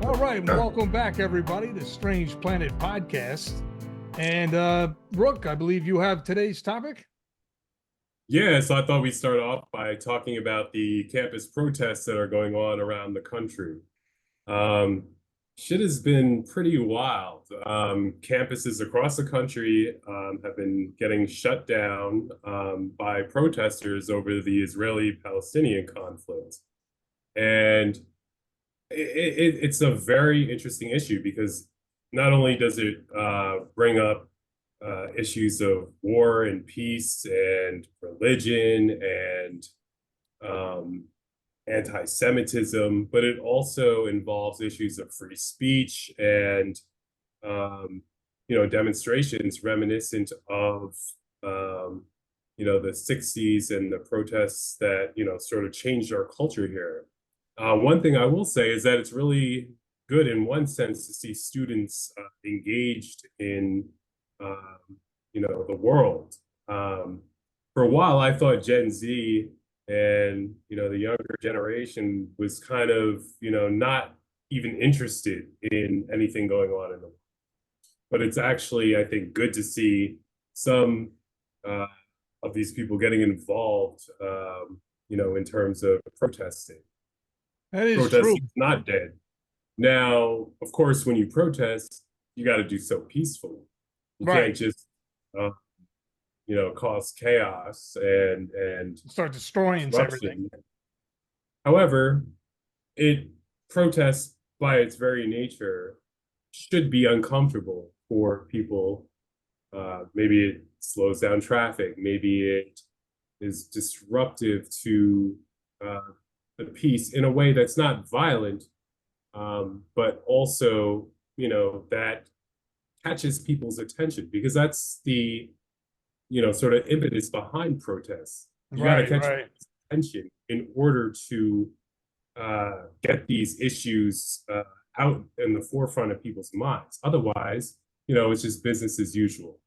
All right, and welcome back, everybody, to Strange Planet Podcast. And Brooke, I believe you have today's topic. Yeah, so I thought we'd start off by talking about the campus protests that are going on around the country. Um, Shit has been pretty wild. Campuses across the country have been getting shut down by protesters over the Israeli-Palestinian conflict. And it's a very interesting issue because not only does it bring up issues of war and peace and religion and um, anti-Semitism, but it also involves issues of free speech and demonstrations reminiscent of the 60s and the protests that sort of changed our culture here. One thing I will say is that it's really good in one sense to see students engaged in the world. For a while, I thought Gen Z and the younger generation was kind of not even interested in anything going on in the world. But it's actually, I think, good to see some of these people getting involved, in terms of protesting. That is Protesting true. is not dead. Now, of course, when you protest, you got to do so peacefully. You Right. can't just cause chaos and Start destroying everything. disruption. However, it protests by its very nature should be uncomfortable for people. Maybe it slows down traffic. Maybe it is disruptive to the peace in a way that's not violent, but also, that catches people's attention, because that's the sort of impetus behind protests. You got to catch people's attention in order to get these issues out in the forefront of people's minds. Otherwise, it's just business as usual.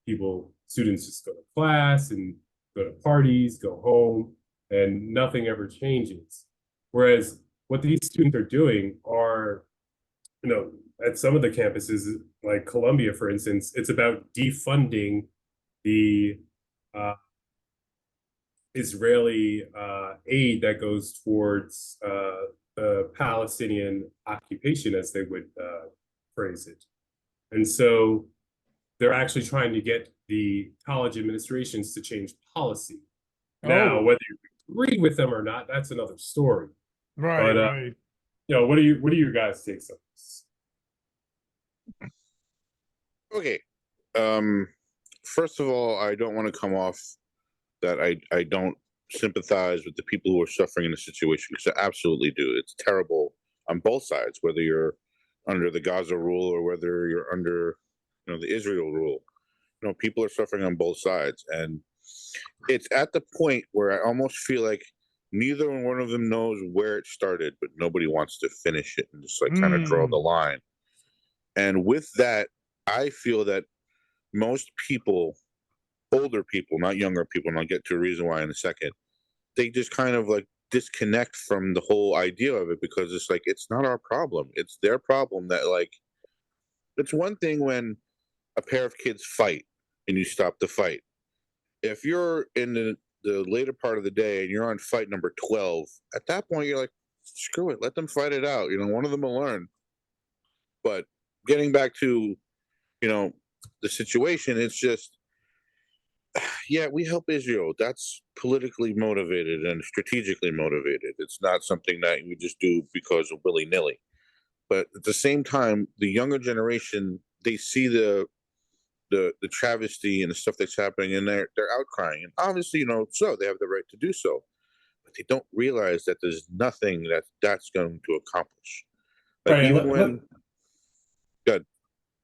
Students just go to class and go to parties, go home, and nothing ever changes. Whereas what these students are doing are, at some of the campuses, like Columbia, for instance, it's about defunding the Israeli aid that goes towards the Palestinian occupation, as they would phrase it. And so they're actually trying to get the college administrations to change policy. Now, whether you agree with them or not, that's another story. Right, But right. what do you guys think of this? Okay. First of all, I don't want to come off that I don't sympathize with the people who are suffering in the situation, because I absolutely do. It's terrible on both sides, whether you're under the Gaza rule or whether you're under the Israel rule. People are suffering on both sides, and it's at the point where I almost feel like neither one of them knows where it started, but nobody wants to finish it and just kind of draw the line. And with that, I feel that most people, older people, not younger people, and I'll get to a reason why in a second, they just kind of disconnect from the whole idea of it, because it's it's not our problem. It's their problem. That it's one thing when a pair of kids fight and you stop the fight. If you're in the later part of the day and you're on fight number 12, at that point you're like, screw it, let them fight it out. One of them will learn. But getting back to, the situation, it's just, yeah, we help Israel. That's politically motivated and strategically motivated. It's not something that we just do because of willy-nilly. But at the same time, the younger generation, they see the travesty and the stuff that's happening, and they're outcrying. And obviously, so they have the right to do so. But they don't realize that there's nothing that's going to accomplish. Good.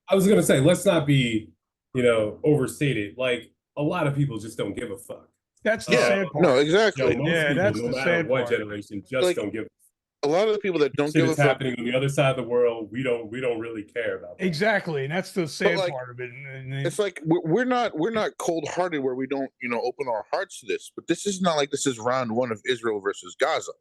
I was gonna say, let's not be, overstated. Like, a lot of people just don't give a fuck. That's the sad part. No, exactly. Most people, no matter what generation, just don't give a fuck. A lot of the people that don't give a fuck, happening on the other side of the world, we don't really care about that. Exactly, and that's the sad part of it. It's we're not cold-hearted where we don't open our hearts to this. But this is not like this is round one of Israel versus Gaza.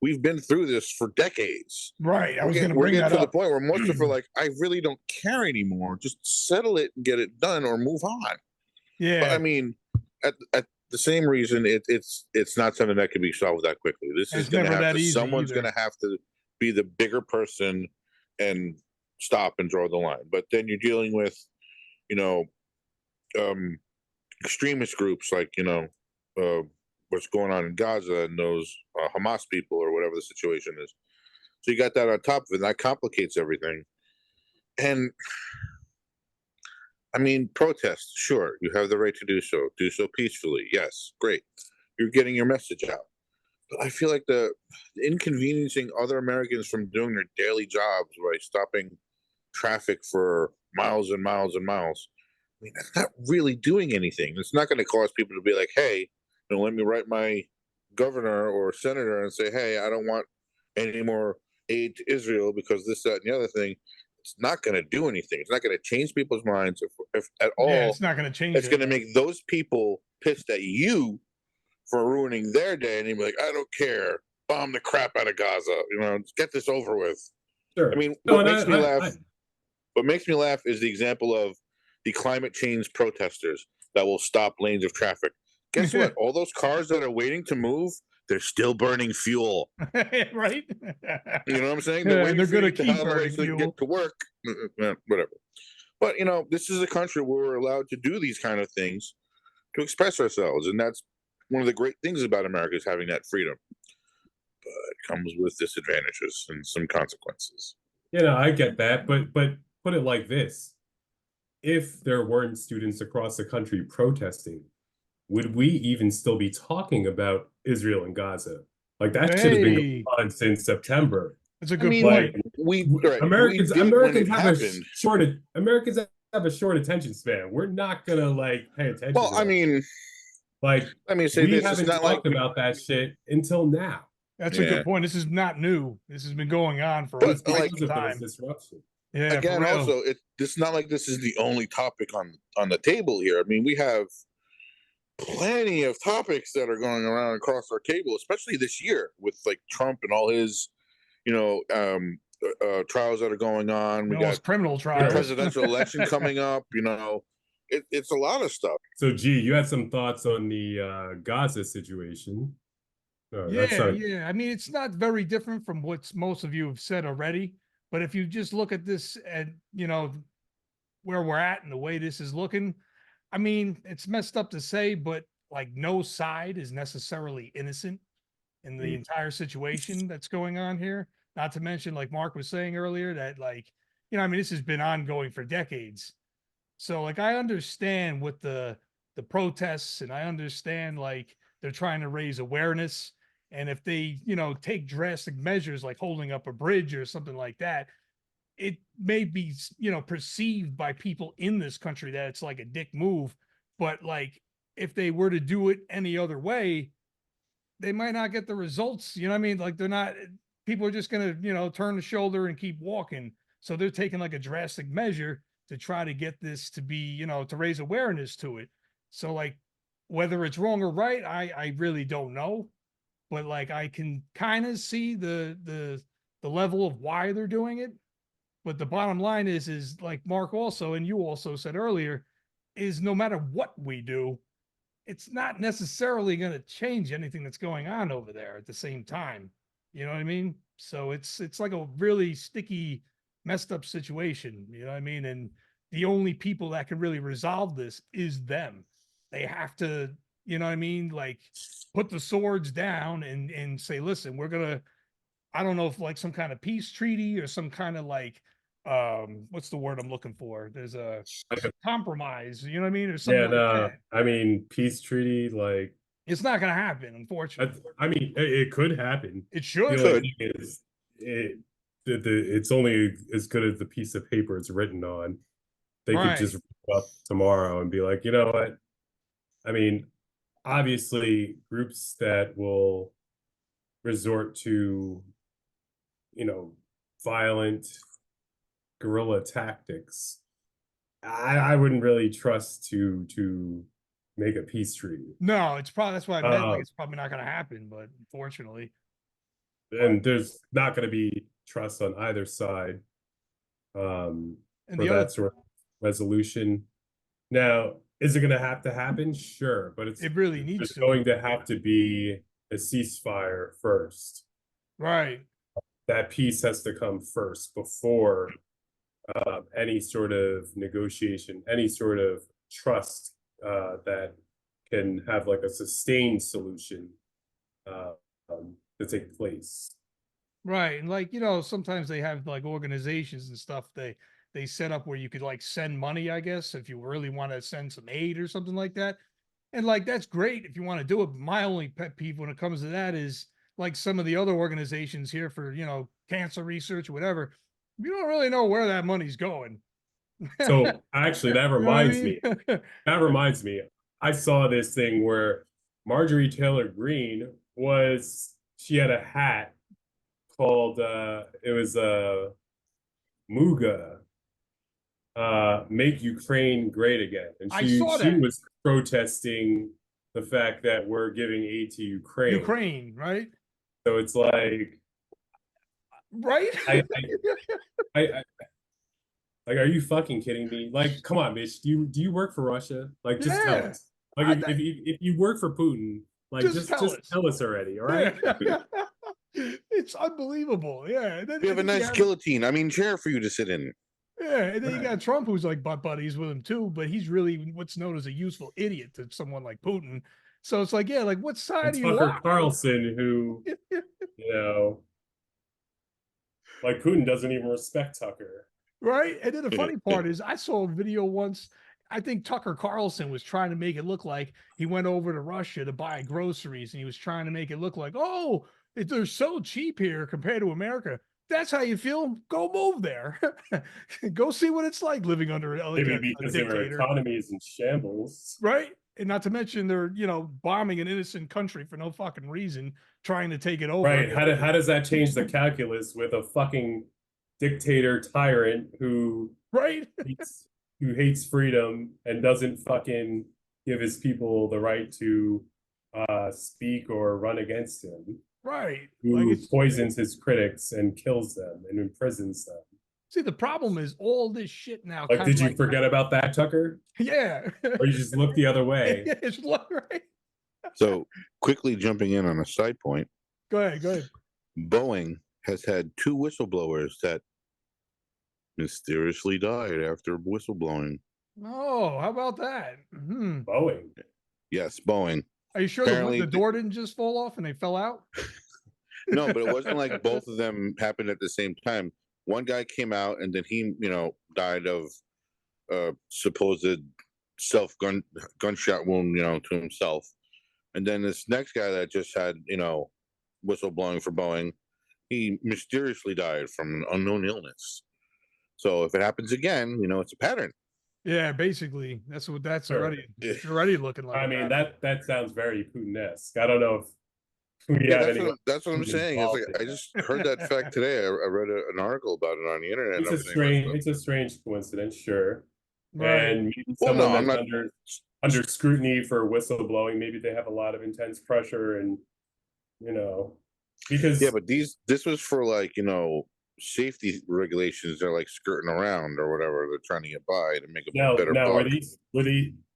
we've been through this for decades. Right. I was going to We're bring getting that to the up. point where most of us are like, I really don't care anymore. Just settle it and get it done or move on. But I Yeah. mean, at the same reason, it's not something that can be solved that quickly. This And is it's going to never have that to, easy someone's either. going to have to be the bigger person and stop and draw the line. But then you're dealing with, you know, extremist groups like, what's going on in Gaza and those Hamas people or whatever the situation is. So you got that on top of it, and that complicates everything. And I mean, protest, sure, you have the right to do so peacefully. Yes, great. You're getting your message out. But I feel like the inconveniencing other Americans from doing their daily jobs by stopping traffic for miles and miles and miles. I mean, that's not really doing anything. It's not going to cause people to be like, hey, let me write my governor or senator and say, hey, I don't want any more aid to Israel because this, that, and the other thing. It's not going to do anything. It's not going to change people's minds. If at Yeah, all, it's not going to change it's going to anything. make those people pissed at you for ruining their day. And you'd be like, I don't care. Bomb the crap out of Gaza. Get this over with. Sure. I mean, No, what and makes me laugh. What makes me laugh is the example of the climate change protesters that will stop lanes of traffic. Guess what? All those cars that are waiting to move, they're still burning fuel. Right? You know what I'm saying? Yeah, They're and waiting they're for you going to to get keep out of the way burning so they can get fuel. to work. Whatever. But, this is a country where we're allowed to do these kind of things to express ourselves. And that's one of the great things about America is having that freedom. But it comes with disadvantages and some consequences. I get that, but put it like this. If there weren't students across the country protesting, would we even still be talking about Israel and Gaza? Like that should have been going Hey, on since September. that's a good Like point. we Americans did when it have a happened. Americans have a short attention span. We're not gonna like pay attention Well, to I that. mean, Like let me say we this: it's haven't not like talked about that shit until now. That's a yeah, good point. This is not new. This has been going on for but quite like some Because of those time. disruptions. Yeah, for again, real. also it's not like this is the only topic on the table here. I mean, we have plenty of topics that are going around across our table, especially this year with like Trump and all his, trials that are going on. We All those got criminal the trials. presidential election coming up. It's a lot of stuff. So, G, you had some thoughts on the Gaza situation. Yeah. I mean, it's not very different from what most of you have said already. But if you just look at this and, where we're at and the way this is looking, I mean, it's messed up to say, but like no side is necessarily innocent in the entire situation that's going on here. Not to mention, like Mark was saying earlier, that I mean, this has been ongoing for decades. So like I understand with the protests and I understand like they're trying to raise awareness. And if they, take drastic measures like holding up a bridge or something like that, it may be, perceived by people in this country that it's like a dick move. But like if they were to do it any other way, they might not get the results. You know what I mean? Like they're not, people are just going to, turn the shoulder and keep walking. So they're taking like a drastic measure to try to get this to be, to raise awareness to it. So like whether it's wrong or right, I really don't know. But like I can kind of see the level of why they're doing it. But the bottom line is like Mark also, and you also said earlier, is no matter what we do, it's not necessarily going to change anything that's going on over there at the same time. You know what I mean? So it's like a really sticky, messed up situation. You know what I mean? And the only people that can really resolve this is them. They have to, you know what I mean? Like put the swords down and say, listen, we're gonna, I don't know if like some kind of peace treaty or some kind of like what's the word I'm looking for? There's a compromise, you know what I mean? Or something like that. I mean, peace treaty, like It's not gonna happen, unfortunately. I mean, it could happen. It should. The only thing is, it's only as good as the piece of paper it's written on. They could just wake up tomorrow and be like, you know what? I mean, obviously, groups that will resort to, violent guerrilla tactics, I wouldn't really trust to make a peace treaty. No, it's probably, that's what I meant. Like it's probably not gonna happen, but unfortunately. and there's not going to be trust on either side And for the that other, sort of resolution. Now, is it going to happen? Sure, but it really there's needs to. going to have to be a ceasefire first. Right. That peace has to come first before any sort of negotiation, any sort of trust that can have like a sustained solution to take place. Right. And like, sometimes they have like organizations and stuff they set up where you could like send money, I guess, if you really want to send some aid or something like that. And like that's great if you want to do it. But my only pet peeve when it comes to that is like some of the other organizations here for, cancer research or whatever. You don't really know where that money's going. So actually, that You know what I reminds mean? me. That reminds me. I saw this thing where Marjorie Taylor Greene she had a hat called it was Muga, make Ukraine great again. And I saw she that. was protesting the fact that we're giving aid to Ukraine. Ukraine, right? So it's like Right? I like, are you fucking kidding me? Like, come on, bitch. Do you work for Russia? Like, just tell Yeah. us. Like, if you work for Putin, like, Just tell us. tell us already, all right? Yeah. It's unbelievable. Yeah. And then, We have a and then nice guillotine. I mean, chair for you to sit in. yeah, and then you Right. got Trump, who's like butt buddies with him too, but he's really what's known as a useful idiot to someone like Putin. So it's like, yeah, like what side And are you Tucker on? Carlson, who, you know, like Putin doesn't even respect Tucker. Right? And then the funny part is I saw a video once. I think Tucker Carlson was trying to make it look like he went over to Russia to buy groceries and he was trying to make it look like, oh, they're so cheap here compared to America. That's how you feel. Go move there. Go see what it's like living under like Maybe a because their dictator. economy is in shambles. Right? And not to mention they're, bombing an innocent country for no fucking reason, trying to take it over. Right. How does that change the calculus with a fucking dictator tyrant Right? who hates freedom and doesn't fucking give his people the right to speak or run against him, Right. who Like poisons his critics and kills them and imprisons them. see, the problem is all this shit now Like, kind did of you like, forget about that, Tucker? yeah. Or you just look the other way? It's right. So, quickly jumping in on a side point, Go ahead. Go ahead. Boeing has had two whistleblowers that mysteriously died after whistleblowing. Oh, how about that? Boeing. Yes, Boeing. Are you sure Apparently the door didn't just fall off and they fell out? No, but it wasn't like both of them happened at the same time. One guy came out and then he, died of supposed gunshot wound, to himself. And then this next guy that just had, whistleblowing for Boeing, he mysteriously died from an unknown illness. So if it happens again, it's a pattern. Yeah, basically, that's what that's Sure. already. It's already looking like. I mean, that sounds very Putin-esque. I don't know if we Yeah, have any. that's what I'm saying. It's like I just heard that fact today. I read an article about it on the internet. It's a strange coincidence, sure. Right. And maybe Well, someone no, I'm that's not. under scrutiny for whistleblowing, maybe they have a lot of intense pressure and because Yeah, but this was for like, safety regulations. They're like skirting around or whatever. They're trying to get by to make a better now buck.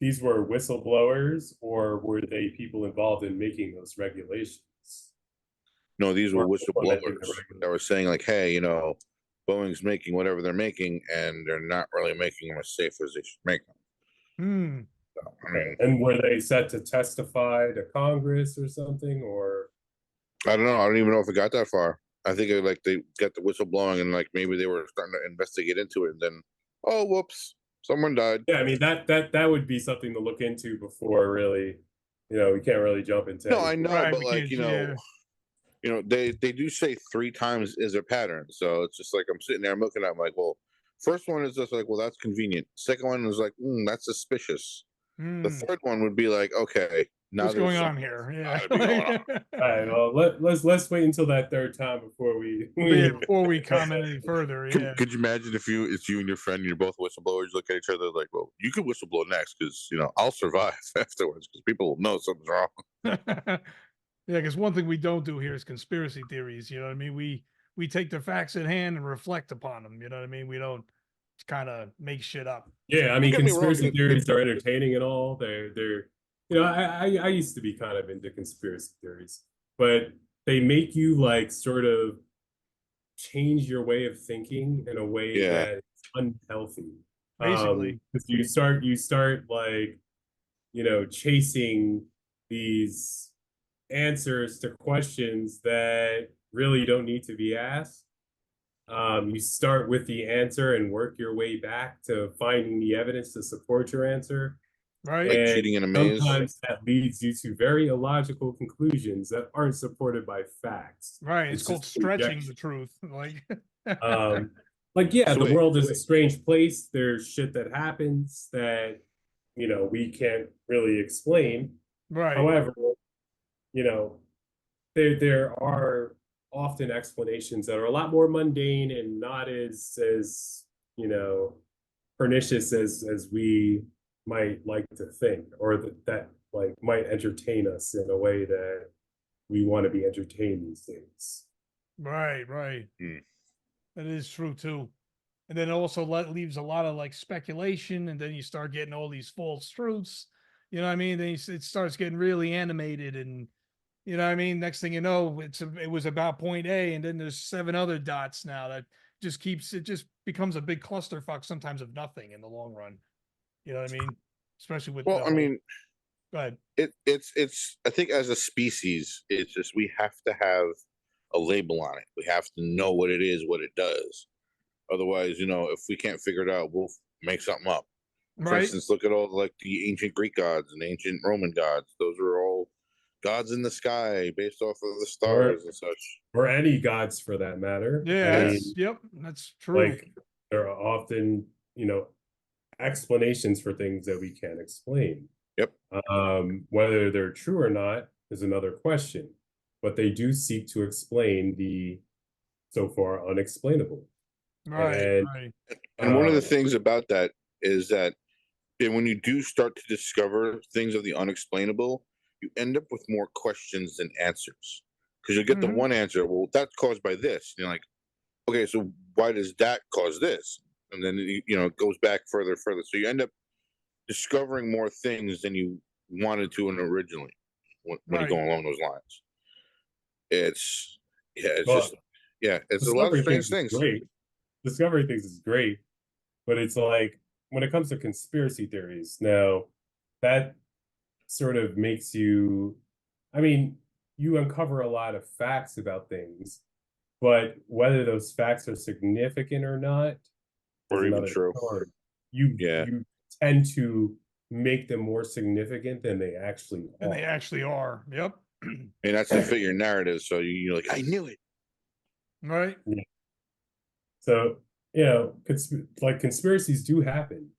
these were whistleblowers or were they people involved in making those regulations? No, these were whistleblowers regulations. that were saying like, hey, Boeing's making whatever they're making, and they're not really making them as safe as they should make them. So, I mean, And were they set to testify to Congress or something, or I don't know. I don't even know if it got that far. I think they got the whistleblowing and like maybe they were starting to investigate into it, and then oh, whoops, someone died. yeah, I mean that would be something to look into before really, we can't really jump into. No, I know, Right, but like they do say 3 times is a pattern, so it's just like I'm sitting there, I'm looking at, I'm like, well, first one is just like, well, that's convenient. Second one is like, that's suspicious. The third one would be like, okay, now what's going on here? Yeah. All right, well, let's wait until that third time before we before we comment any further. Yeah. Could you imagine if it's you and your friend, you're both whistleblowers, look at each other like, well, you can whistleblow next because I'll survive afterwards because people will know something's wrong. Yeah, because one thing we don't do here is conspiracy theories. You know what I mean? We take the facts at hand and reflect upon them. You know what I mean? We don't kind of make shit up. Yeah, I Don't mean, get me wrong. conspiracy theories are entertaining and all. They're you know, I used to be kind of into conspiracy theories, but they make you like sort of change your way of thinking in a way Yeah. that is unhealthy. Basically, 'Cause you start like, chasing these answers to questions that really don't need to be asked. You start with the answer and work your way back to finding the evidence to support your answer. right? Like And cheating in a maze. sometimes that leads you to very illogical conclusions that aren't supported by facts. Right. It's called just stretching conjecture. the truth. Like, Um, like, yeah, So the wait, world is a strange place. There's shit that happens that, we can't really explain. right, However, you know, there are often explanations that are a lot more mundane and not as pernicious as we might like to think, or that like might entertain us in a way that we want to be entertained these days. right. Hmm. That is true too. And then it also leaves a lot of like speculation, and then you start getting all these false truths. You know what I mean? Then it starts getting really animated, and you know what I mean. Next thing you know, it was about point A, and then there's 7 other dots now that just becomes a big clusterfuck sometimes of nothing in the long run. You know what I mean? Especially with well, the I whole. mean, Go ahead. it's. I think as a species, it's just we have to have a label on it. We have to know what it is, what it does. Otherwise, if we can't figure it out, we'll make something up. For Right. instance, look at all like the ancient Greek gods and ancient Roman gods. Those are all gods in the sky based off of the or stars and such. or any gods for that matter. I Yeah. Yeah. mean, Yep. That's true. like there are often, explanations for things that we can't explain. Yep. Whether they're true or not is another question, but they do seek to explain the so far unexplainable. Right. And Right. And one of the um, things about that is that when you do start to discover things of the unexplainable, you end up with more questions than answers. Because you get the Mhm. one answer, well, that's caused by this. You're like, okay, so why does that cause this? And then it goes back further, further. So you end up discovering more things than you wanted to originally when you go Right. along those lines. It's it's well, just it's a lot of discovery strange things is things. great. Discovery things is great, but it's like when it comes to conspiracy theories, now that sort of makes you, I mean, you uncover a lot of facts about things, but whether those facts are significant or not is Or even another true. story. You Yeah. you tend to make them more significant than they actually And they are. actually are. Yep. And that's to fit your narrative. So you're like, I knew it. Right. Yeah. So, like conspiracies do happen,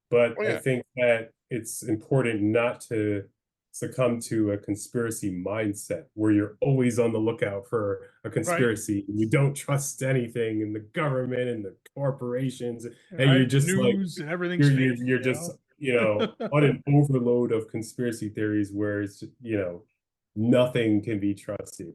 but Oh I yeah. think that it's important not to succumb to a conspiracy mindset where you're always on the lookout for a Right. conspiracy and you don't trust anything in the government and the corporations, and you're Right. The just like news and everything's fake. you're just on an overload of conspiracy theories where it's nothing can be trusted.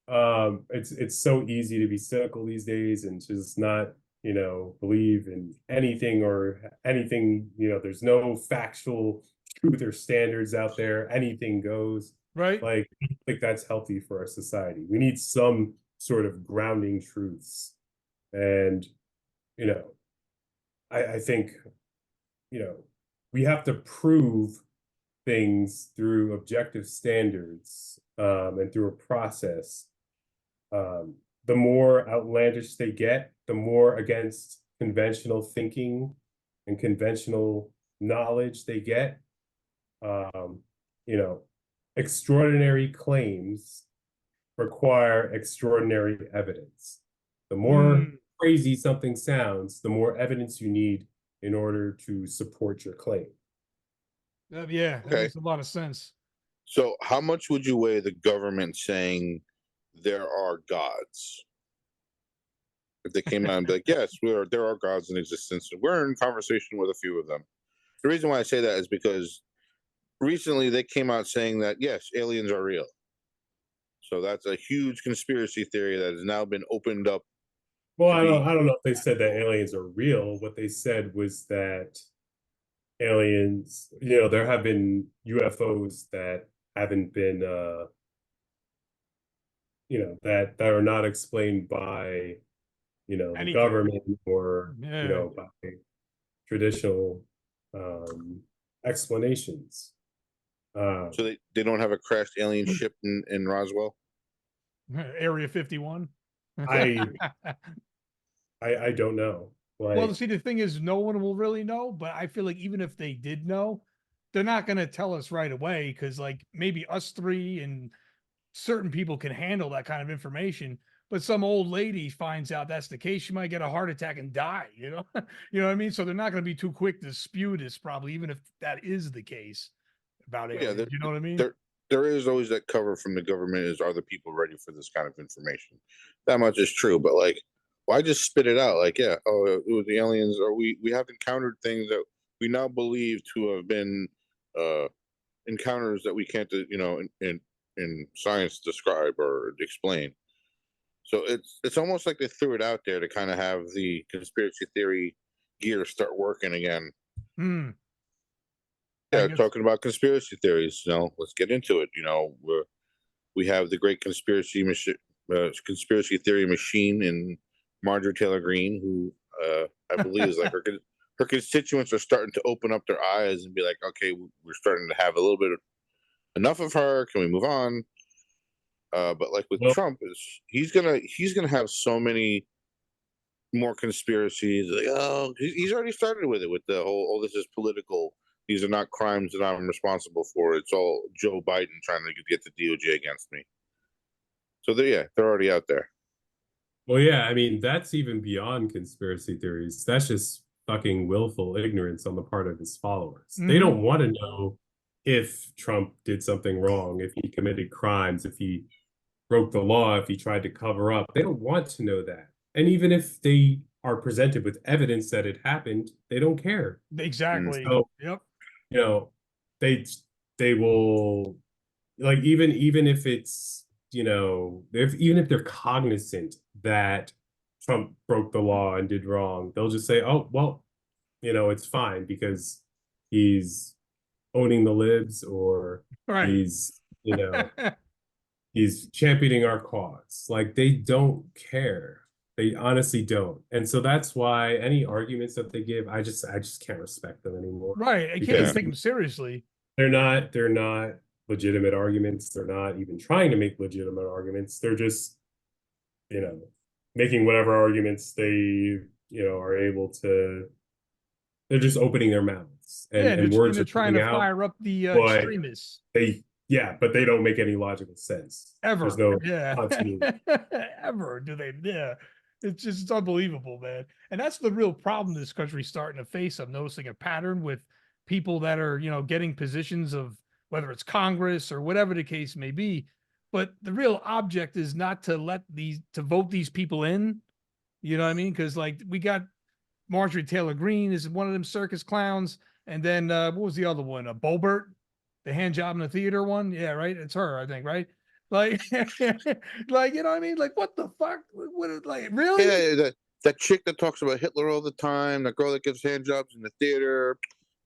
It's so easy to be cynical these days and just not believe in anything or anything. There's no factual truth or standards out there. Anything goes. Right. Like, I don't think that's healthy for our society. We need some sort of grounding truths. And you know I think we have to prove things through objective standards, and through a process. The more outlandish they get, the more against conventional thinking and conventional knowledge they get. Um, you know, Extraordinary claims require extraordinary evidence. The more Mm. crazy something sounds, the more evidence you need in order to support your claim. Yeah. That Okay. makes a lot of sense. So how much would you weigh the government saying there are gods? If they came out and be like, yes, there are gods in existence. We're in conversation with a few of them. The reason why I say that is because recently they came out saying that yes, aliens are real. So that's a huge conspiracy theory that has now been opened up. Well, I don't know if they said that aliens are real. What they said was that aliens, there have been UFOs that haven't been, that are not explained by, the Anything. government or, Yeah. by traditional explanations. So they don't have a crashed alien ship in Roswell? Area 51. I don't know. Well, see, the thing is, no one will really know, but I feel like even if they did know, they're not going to tell us right away because, like, maybe us three and certain people can handle that kind of information. But some old lady finds out that's the case, she might get a heart attack and die. You know, you know what I mean. So they're not going to be too quick to spew this, probably, even if that is the case about aliens. Yeah, You know what I mean? there is always that cover from the government: is are the people ready for this kind of information? That much is true, but like, why just spit it out? Like, yeah, oh, it was the aliens, or we have encountered things that we now believe to have been encounters that we can't, in science describe or explain. So it's almost like they threw it out there to kind of have the conspiracy theory gear start working again. Hmm. Yeah, talking about conspiracy theories. Let's get into it. We have the great conspiracy theory machine in Marjorie Taylor Greene, who I believe is like her constituents are starting to open up their eyes and be like, okay, we're starting to have a little bit of enough of her. Can we move on? But like with Trump, he's gonna have so many more conspiracies. Like, oh, he's already started with it with the whole, oh, this is political. These are not crimes that I'm responsible for. It's all Joe Biden trying to get the DOJ against me. So they're already out there. Well, yeah, I mean, that's even beyond conspiracy theories. That's just fucking willful ignorance on the part of his followers. They don't want to know if Trump did something wrong, if he committed crimes, if he broke the law, if he tried to cover up. They don't want to know that. And even if they are presented with evidence that it happened, they don't care. Exactly. So, yep. They will, like, even if it's, even if they're cognizant that Trump broke the law and did wrong, they'll just say, oh, well, it's fine because he's owning the libs, or he's, he's championing our cause. Like, they don't care. They honestly don't. And so that's why any arguments that they give, I just can't respect them anymore. Right. I can't take them seriously. They're not legitimate arguments. They're not even trying to make legitimate arguments. They're just, making whatever arguments they, are able to. They're just opening their mouths and words they're trying to fire up the extremists. But they don't make any logical sense. Ever. There's no ever do they? Yeah. It's unbelievable, man. And that's the real problem this country's starting to face. I'm noticing a pattern with people that are, getting positions of whether it's Congress or whatever the case may be. But the real object is not to vote these people in. You know what I mean? Because like we got Marjorie Taylor Greene is one of them circus clowns. And then what was the other one? Boebert, the hand job in the theater one. Yeah, right. It's her, I think, right? Like, like, you know what I mean? Like, what the fuck? What, like, really? Yeah, that chick that talks about Hitler all the time, that girl that gives hand jobs in the theater.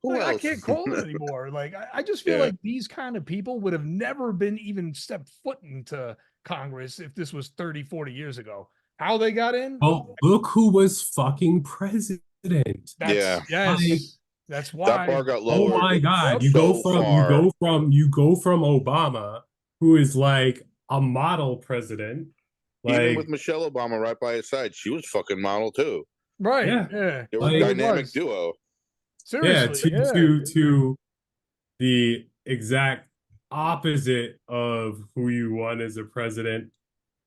Who else? I can't call it anymore. Like, I just feel like these kind of people would have never been even stepped foot into Congress if this was 30, 40 years ago. How they got in? Oh, look who was fucking president. Yes. That's why that bar got lowered. Oh my God. You go from Obama, who is like a model president. Even with Michelle Obama right by his side, she was fucking model too. Right. Yeah. It was a dynamic duo. Seriously. To the exact opposite of who you want as a president.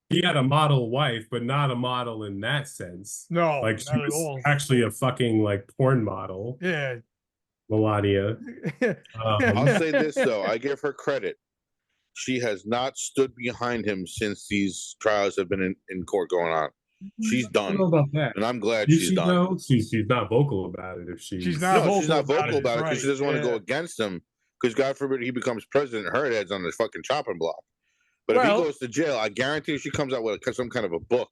He had a model wife, but not a model in that sense. No, like she was actually a fucking like porn model. Yeah. Melania. I'll say this though, I give her credit. She has not stood behind him since these trials have been in court going on. She's done. I don't know about that. And I'm glad she's done. Know? She's not vocal about it. If she's not vocal about it because she doesn't want to go against him. Because God forbid he becomes president, her head's on the fucking chopping block. But if he Well, goes to jail, I guarantee she comes out with some kind of a book.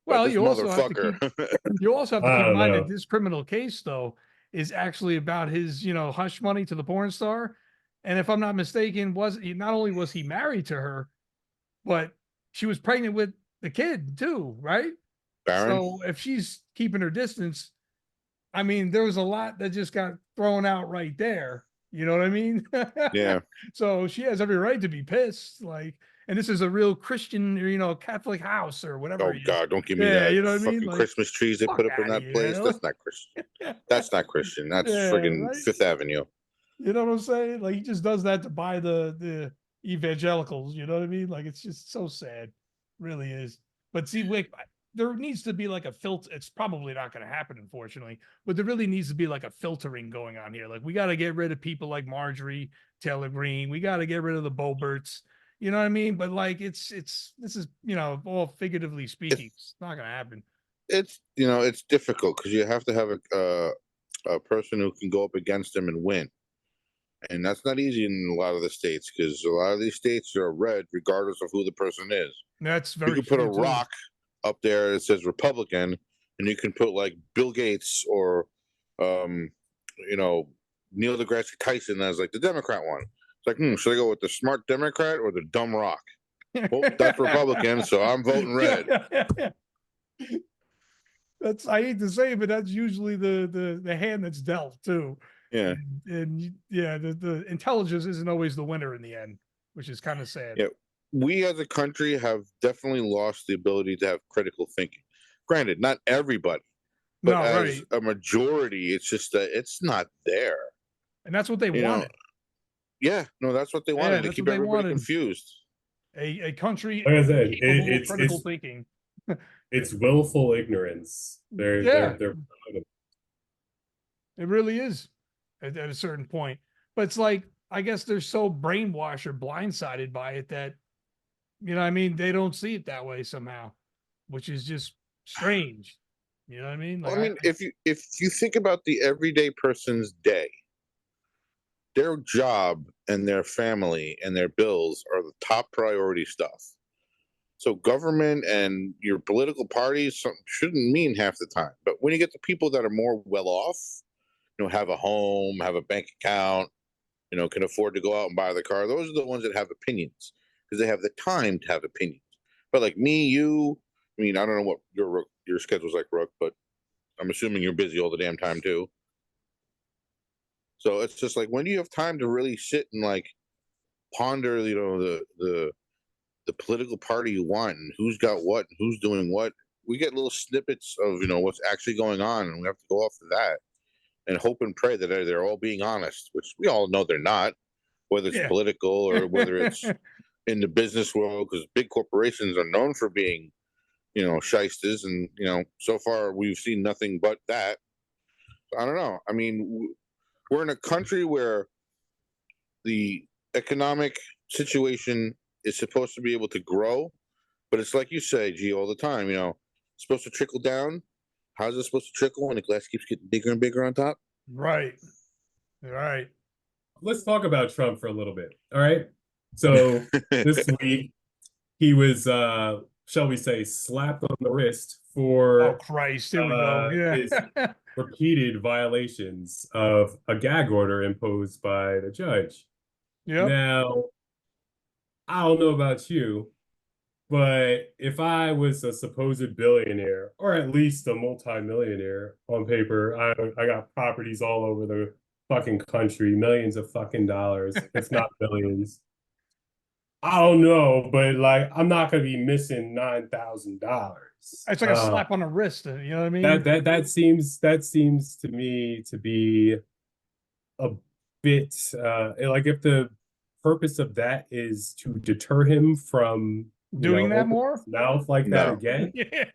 But well, this you also have to motherfucker. you also have to I keep in don't mind know. that this criminal case, though, is actually about his, hush money to the porn star. And if I'm not mistaken, not only was he married to her, but she was pregnant with the kid too, right? Baron. So if she's keeping her distance, I mean, there was a lot that just got thrown out right there. You know what I mean? Yeah. So she has every right to be pissed. Like, and this is a real Christian, Catholic house or whatever Oh it is. God, don't give me Yeah, that you know what I mean? fucking Like, Christmas trees they fuck put up in out of that place. here. That's not Christian. That's not Christian. That's Yeah, friggin' right. Fifth Avenue. You know what I'm saying? Like, he just does that to buy the evangelicals. You know what I mean? Like, it's just so sad, really is. But see, Wick, there needs to be like a filter. It's probably not going to happen, unfortunately. But there really needs to be like a filtering going on here. Like, we got to get rid of people like Marjorie Taylor Greene. We got to get rid of the Boberts. You know what I mean? But like, this is all figuratively speaking. It's not going to happen. It's difficult because you have to have a person who can go up against him and win. And that's not easy in a lot of the states because a lot of these states are red regardless of who the person is. That's You very can put a true too. rock up there that says Republican, and you can put like Bill Gates or, Neil deGrasse Tyson as like the Democrat one. It's like, should I go with the smart Democrat or the dumb rock? Well, that's Republican, so I'm voting red. That's, I hate to say it, but that's usually the hand that's dealt too. Yeah. And yeah, the intelligence isn't always the winner in the end, which is kind of sad. Yeah. We as a country have definitely lost the ability to have critical thinking. Granted, not everybody, but No, as right. a majority, it's just that it's not there. And that's what they You know, wanted. yeah, no, that's what they wanted to That's keep what they everybody wanted. confused. A country Like I said, capable of critical thinking. it's willful ignorance. Yeah. They're It really is at a certain point. But it's like, I guess they're so brainwashed or blindsided by it that, I mean, they don't see it that way somehow, which is just strange. You know what I mean? Well, Like, I mean, if you think about the everyday person's day, their job and their family and their bills are the top priority stuff. So government and your political parties shouldn't mean half the time. But when you get the people that are more well off, have a home, have a bank account, can afford to go out and buy the car, those are the ones that have opinions because they have the time to have opinions. But like me, you, I mean, I don't know what your schedule's like, Rook, but I'm assuming you're busy all the damn time too. So it's just like, when do you have time to really sit and like ponder, the political party you want and who's got what and who's doing what? We get little snippets of what's actually going on, and we have to go off of that and hope and pray that they're all being honest, which we all know they're not, whether it's political or whether it's in the business world, because big corporations are known for being, shysters, and so far we've seen nothing but that. I don't know. I mean, we're in a country where the economic situation is supposed to be able to grow, but it's like you say, G, all the time. It's supposed to trickle down. How's it supposed to trickle when the glass keeps getting bigger and bigger on top? right. Right. Let's talk about Trump for a little bit. All right. So this week he was shall we say slapped on the wrist for Oh Christ, here we go. his Yeah. repeated violations of a gag order imposed by the judge. Yep. Now, I don't know about you, but if I was a supposed billionaire, or at least a multimillionaire on paper, I got properties all over the fucking country, millions of fucking dollars, if not billions. I don't know, but like I'm not gonna be missing $9,000. It's like a slap on the wrist, you know what I mean? That seems to me to be a bit like if the purpose of that is to deter him from Doing that opening more? his mouth like that No. again, Yeah.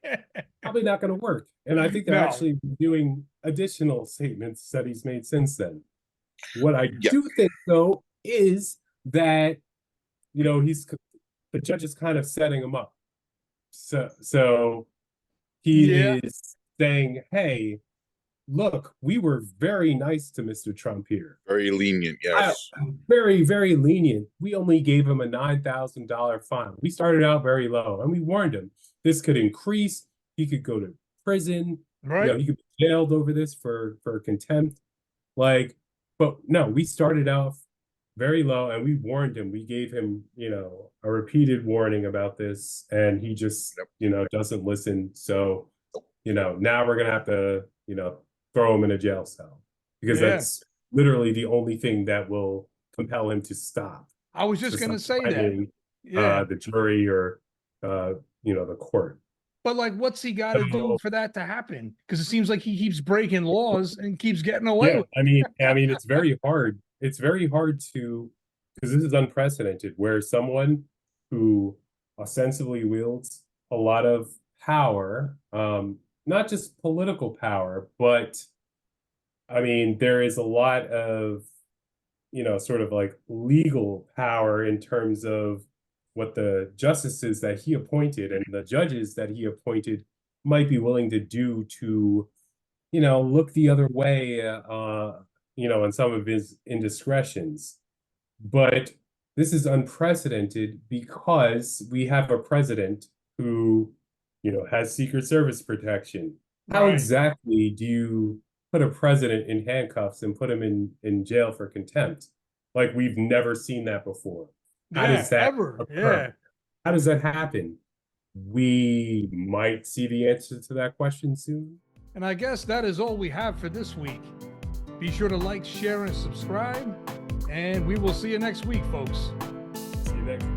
probably not going to work. And I think they're No. actually doing additional statements that he's made since then. What I Yeah. do think though is that the judge is kind of setting him up. So he Yeah. is saying, hey, look, we were very nice to Mr. Trump here. Very lenient, yes. Very, very lenient. We only gave him a $9,000 fine. We started out very low, and we warned him this could increase. He could go to prison. Right. You know, he could be jailed over this for contempt. Like, but no, we started off very low, and we warned him. We gave him, you know, a repeated warning about this, and he just, you know, doesn't listen. So, you know, now we're gonna have to, you know, throw him in a jail cell because that's literally the only thing that will compel him to stop. I was just going to say that. The jury or, you know, the court. But like, what's he got to do for that to happen? Because it seems like he keeps breaking laws and keeps getting away. Yeah, I mean, it's very hard. It's very hard to, because this is unprecedented, where someone who ostensibly wields a lot of power, not just political power, but I mean, there is a lot of, you know, sort of like legal power in terms of what the justices that he appointed and the judges that he appointed might be willing to do to, you know, look the other way, you know, on some of his indiscretions. But this is unprecedented because we have a president who, you know, has Secret Service protection. How exactly do you put a president in handcuffs and put him in jail for contempt? Like, we've never seen that before. How does that occur? How does that happen? We might see the answer to that question soon. And I guess that is all we have for this week. Be sure to like, share, and subscribe. And we will see you next week, folks. See you next week.